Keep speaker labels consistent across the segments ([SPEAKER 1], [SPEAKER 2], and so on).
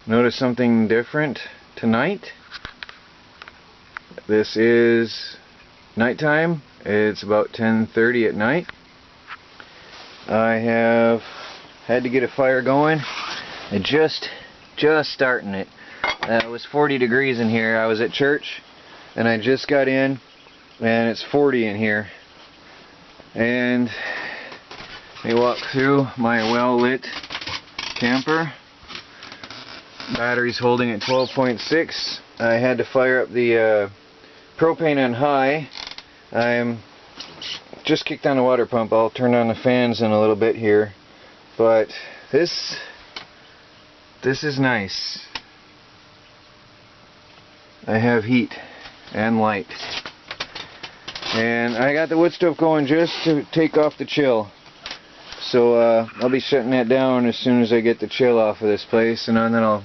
[SPEAKER 1] notice something different tonight. This is nighttime. It's about 10:30 at night. I have had to get a fire going. I just starting it. It was 40 degrees in here. I was at church and I just got in and it's 40 in here. And let me walk through my well-lit camper. Battery's holding at 12.6. I had to fire up the propane on high. I'm just kicked on the water pump. I'll turn on the fans in a little bit here. But this is nice. I have heat and light. And I got the wood stove going just to take off the chill. So I'll be shutting that down as soon as I get the chill off of this place, and then I'll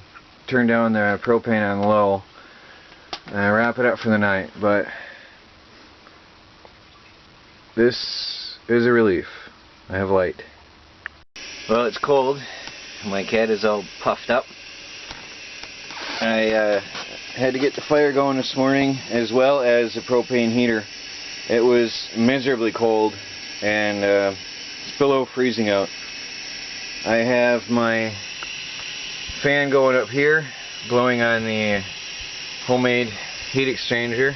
[SPEAKER 1] turn down the propane on low and wrap it up for the night. But this is a relief. I have light. Well, it's cold. My cat is all puffed up. I had to get the fire going this morning, as well as the propane heater. It was miserably cold, and it's below freezing out. I have my fan going up here, blowing on the homemade heat exchanger.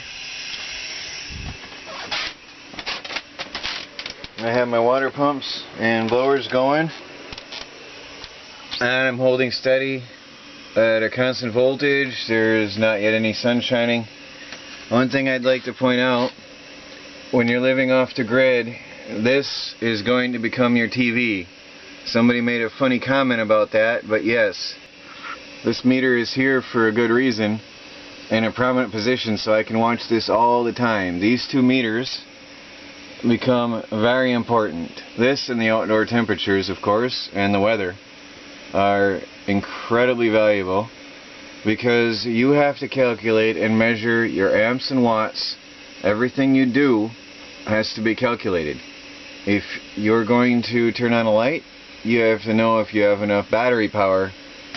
[SPEAKER 1] I have my water pumps and blowers going, and I'm holding steady at a constant voltage. There's not yet any sun shining. One thing I'd like to point out, when you're living off the grid, this is going to become your TV. Somebody made a funny comment about that, but yes, this meter is here for a good reason, in a prominent position, so I can watch this all the time. These two meters become very important. This and the outdoor temperatures, of course, and the weather are incredibly valuable, because you have to calculate and measure your amps and watts. Everything you do has to be calculated. If you're going to turn on a light, you have to know if you have enough battery power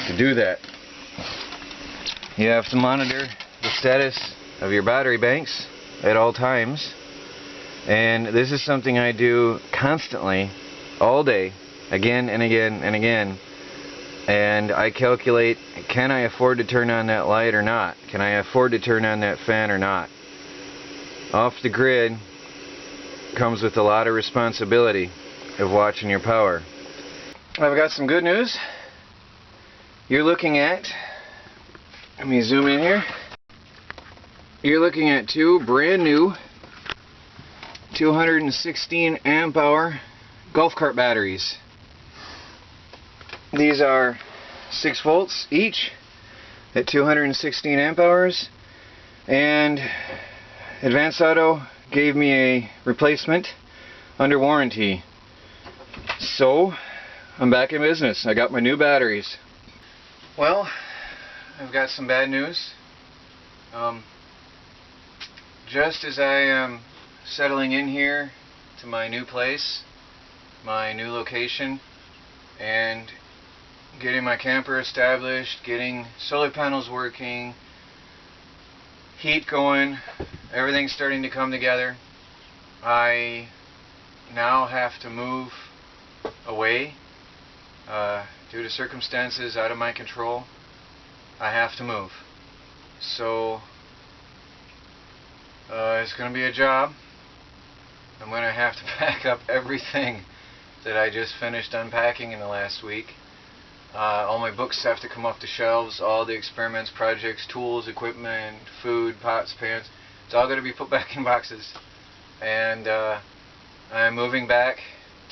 [SPEAKER 1] to do that. You have to monitor the status of your battery banks at all times, and this is something I do constantly, all day, again and again and again. And I calculate, can I afford to turn on that light or not? Can I afford to turn on that fan or not? Off the grid comes with a lot of responsibility of watching your power. I've got some good news. You're looking at, let me zoom in here. You're looking at two brand new 216 amp hour golf cart batteries. These are 6 volts each at 216 amp hours, and Advanced Auto gave me a replacement under warranty. So I'm back in business. I got my new batteries. Well, I've got some bad news. Just as I am settling in here to my new place, my new location, and getting my camper established, getting solar panels working, heat going, everything's starting to come together. I now have to move away due to circumstances out of my control. I have to move. So it's going to be a job. I'm going to have to pack up everything that I just finished unpacking in the last week. All my books have to come off the shelves, all the experiments, projects, tools, equipment, food, pots, pans. It's all going to be put back in boxes. And I'm moving back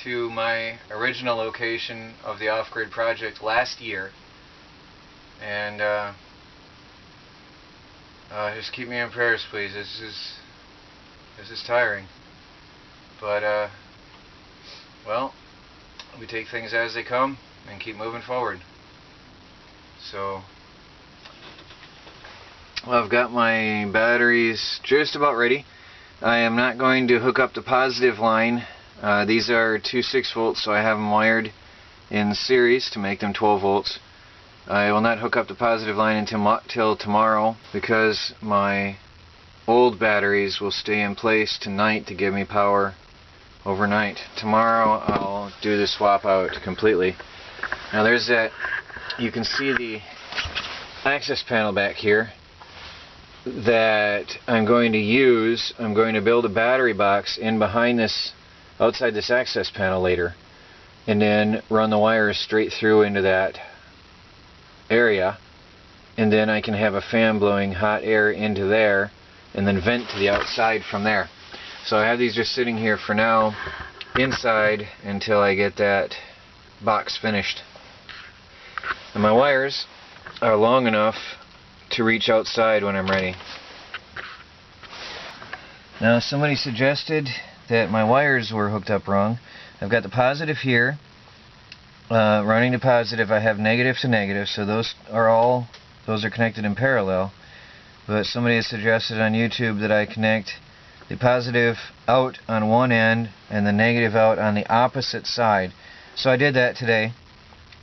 [SPEAKER 1] to my original location of the off-grid project last year. And just keep me in prayers, please. This is tiring. But well, we take things as they come and keep moving forward. So, well, I've got my batteries just about ready. I am not going to hook up the positive line. These are two 6 volts, so I have them wired in series to make them 12 volts. I will not hook up the positive line until tomorrow because my old batteries will stay in place tonight to give me power overnight. Tomorrow I'll do the swap out completely. Now there's that, you can see the access panel back here that I'm going to use. I'm going to build a battery box in behind this, outside this access panel later, and then run the wires straight through into that area, and then I can have a fan blowing hot air into there and then vent to the outside from there. So I have these just sitting here for now inside until I get that box finished. And my wires are long enough to reach outside when I'm ready. Now somebody suggested that my wires were hooked up wrong. I've got the positive here, running to positive. I have negative to negative, so those are connected in parallel. But somebody has suggested on YouTube that I connect the positive out on one end and the negative out on the opposite side. So I did that today,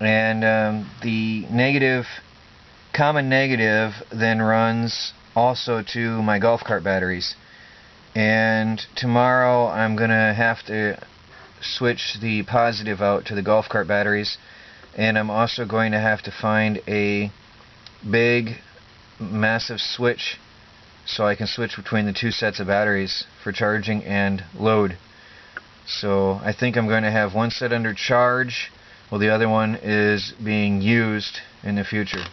[SPEAKER 1] and the negative, common negative, then runs also to my golf cart batteries. And tomorrow I'm gonna have to switch the positive out to the golf cart batteries, and I'm also going to have to find a big massive switch so I can switch between the two sets of batteries for charging and load. So I think I'm going to have one set under charge while the other one is being used in the future.